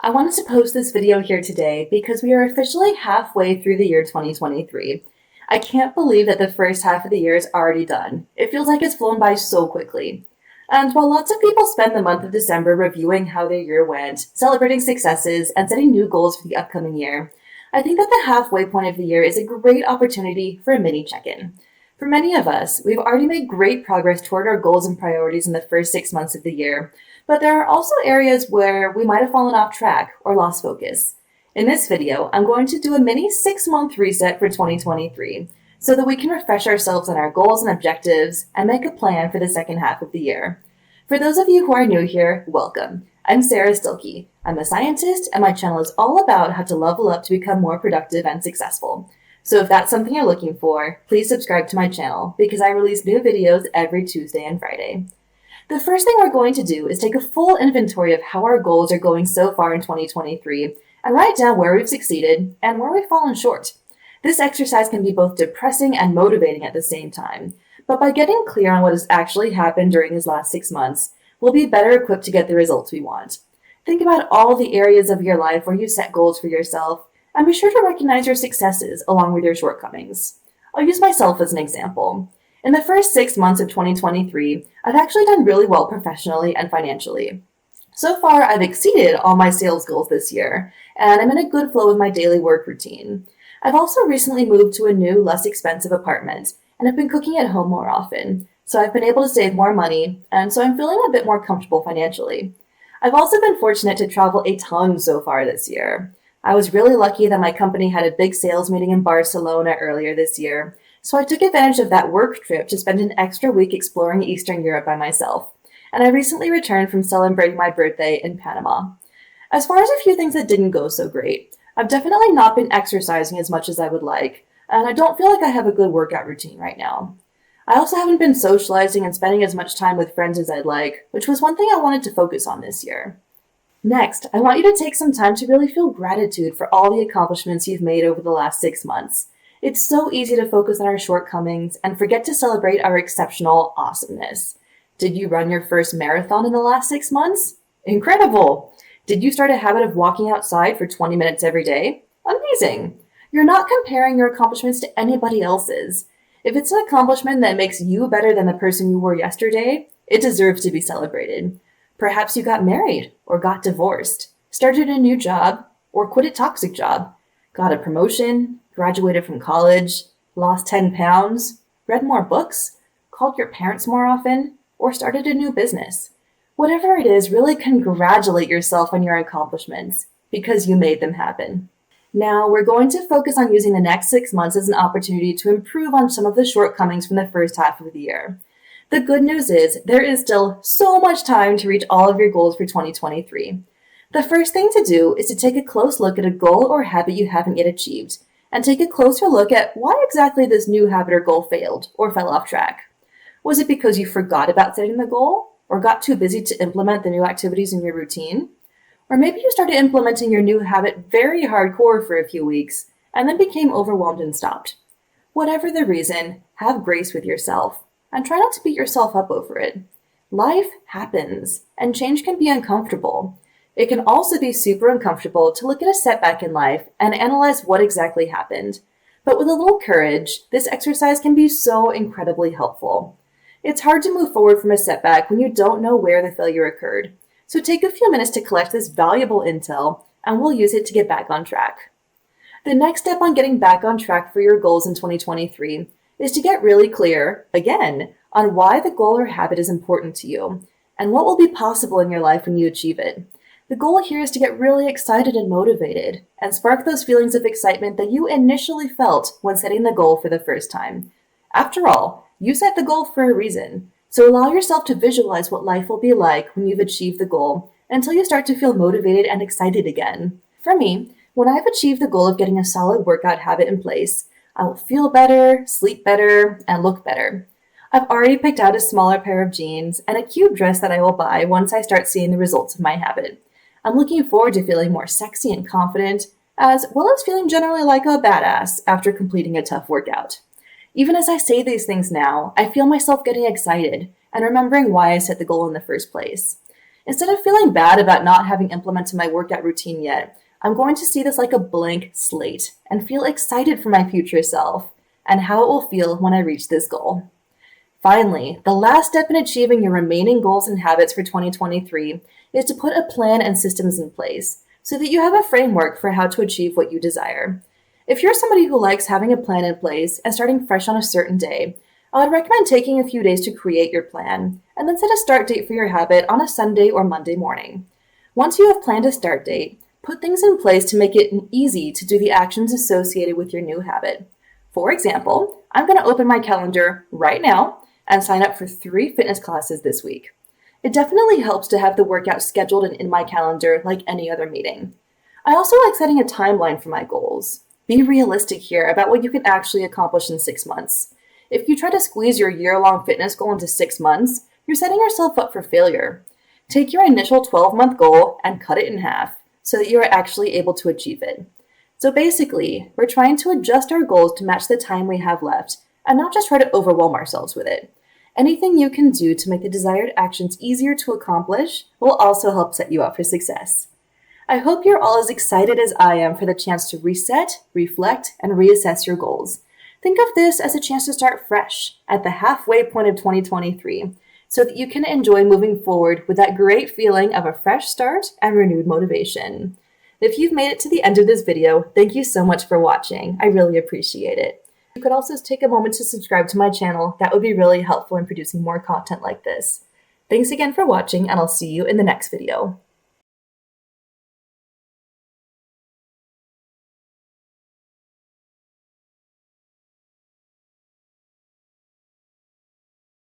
I wanted to post this video here today because we are officially halfway through the year 2023. I can't believe that the first half of the year is already done. It feels like it's flown by so quickly. And while lots of people spend the month of December reviewing how their year went, celebrating successes, and setting new goals for the upcoming year, I think that the halfway point of the year is a great opportunity for a mini check-in. For many of us, we've already made great progress toward our goals and priorities in the first 6 months of the year, but there are also areas where we might have fallen off track or lost focus. In this video, I'm going to do a mini 6-month reset for 2023 so that we can refresh ourselves on our goals and objectives and make a plan for the second half of the year. For those of you who are new here, welcome. I'm Sara Stilleke. I'm a scientist, and my channel is all about how to level up to become more productive and successful. So if that's something you're looking for, please subscribe to my channel because I release new videos every Tuesday and Friday. The first thing we're going to do is take a full inventory of how our goals are going so far in 2023 and write down where we've succeeded and where we've fallen short. This exercise can be both depressing and motivating at the same time, but by getting clear on what has actually happened during these last 6 months, we'll be better equipped to get the results we want. Think about all the areas of your life where you set goals for yourself, and be sure to recognize your successes along with your shortcomings. I'll use myself as an example. In the first 6 months of 2023, I've actually done really well professionally and financially. So far, I've exceeded all my sales goals this year, and I'm in a good flow with my daily work routine. I've also recently moved to a new, less expensive apartment, and have been cooking at home more often, so I've been able to save more money, and so I'm feeling a bit more comfortable financially. I've also been fortunate to travel a ton so far this year. I was really lucky that my company had a big sales meeting in Barcelona earlier this year, so I took advantage of that work trip to spend an extra week exploring Eastern Europe by myself, and I recently returned from celebrating my birthday in Panama. As far as a few things that didn't go so great, I've definitely not been exercising as much as I would like, and I don't feel like I have a good workout routine right now. I also haven't been socializing and spending as much time with friends as I'd like, which was one thing I wanted to focus on this year. Next, I want you to take some time to really feel gratitude for all the accomplishments you've made over the last 6 months. It's so easy to focus on our shortcomings and forget to celebrate our exceptional awesomeness. Did you run your first marathon in the last 6 months? Incredible! Did you start a habit of walking outside for 20 minutes every day? Amazing! You're not comparing your accomplishments to anybody else's. If it's an accomplishment that makes you better than the person you were yesterday, it deserves to be celebrated. Perhaps you got married or got divorced, started a new job, or quit a toxic job, got a promotion, graduated from college, lost 10 pounds, read more books, called your parents more often, or started a new business. Whatever it is, really congratulate yourself on your accomplishments because you made them happen. Now, we're going to focus on using the next 6 months as an opportunity to improve on some of the shortcomings from the first half of the year. The good news is there is still so much time to reach all of your goals for 2023. The first thing to do is to take a close look at a goal or habit you haven't yet achieved, and take a closer look at why exactly this new habit or goal failed or fell off track. Was it because you forgot about setting the goal, or got too busy to implement the new activities in your routine? Or maybe you started implementing your new habit very hardcore for a few weeks, and then became overwhelmed and stopped. Whatever the reason, have grace with yourself, and try not to beat yourself up over it. Life happens, and change can be uncomfortable. It can also be super uncomfortable to look at a setback in life and analyze what exactly happened. But with a little courage, this exercise can be so incredibly helpful. It's hard to move forward from a setback when you don't know where the failure occurred. So take a few minutes to collect this valuable intel, and we'll use it to get back on track. The next step on getting back on track for your goals in 2023 is to get really clear, again, on why the goal or habit is important to you, and what will be possible in your life when you achieve it. The goal here is to get really excited and motivated, and spark those feelings of excitement that you initially felt when setting the goal for the first time. After all, you set the goal for a reason, so allow yourself to visualize what life will be like when you've achieved the goal until you start to feel motivated and excited again. For me, when I've achieved the goal of getting a solid workout habit in place, I will feel better, sleep better, and look better. I've already picked out a smaller pair of jeans and a cute dress that I will buy once I start seeing the results of my habit. I'm looking forward to feeling more sexy and confident, as well as feeling generally like a badass after completing a tough workout. Even as I say these things now, I feel myself getting excited and remembering why I set the goal in the first place. Instead of feeling bad about not having implemented my workout routine yet, I'm going to see this like a blank slate and feel excited for my future self and how it will feel when I reach this goal. Finally, the last step in achieving your remaining goals and habits for 2023 is to put a plan and systems in place so that you have a framework for how to achieve what you desire. If you're somebody who likes having a plan in place and starting fresh on a certain day, I would recommend taking a few days to create your plan and then set a start date for your habit on a Sunday or Monday morning. Once you have planned a start date, put things in place to make it easy to do the actions associated with your new habit. For example, I'm going to open my calendar right now and sign up for 3 fitness classes this week. It definitely helps to have the workout scheduled and in my calendar like any other meeting. I also like setting a timeline for my goals. Be realistic here about what you can actually accomplish in 6 months. If you try to squeeze your year-long fitness goal into 6 months, you're setting yourself up for failure. Take your initial 12-month goal and cut it in half so that you are actually able to achieve it. So basically, we're trying to adjust our goals to match the time we have left and not just try to overwhelm ourselves with it. Anything you can do to make the desired actions easier to accomplish will also help set you up for success. I hope you're all as excited as I am for the chance to reset, reflect, and reassess your goals. Think of this as a chance to start fresh at the halfway point of 2023 so that you can enjoy moving forward with that great feeling of a fresh start and renewed motivation. If you've made it to the end of this video, thank you so much for watching. I really appreciate it. You could also take a moment to subscribe to my channel. That would be really helpful in producing more content like this. Thanks again for watching, and I'll see you in the next video.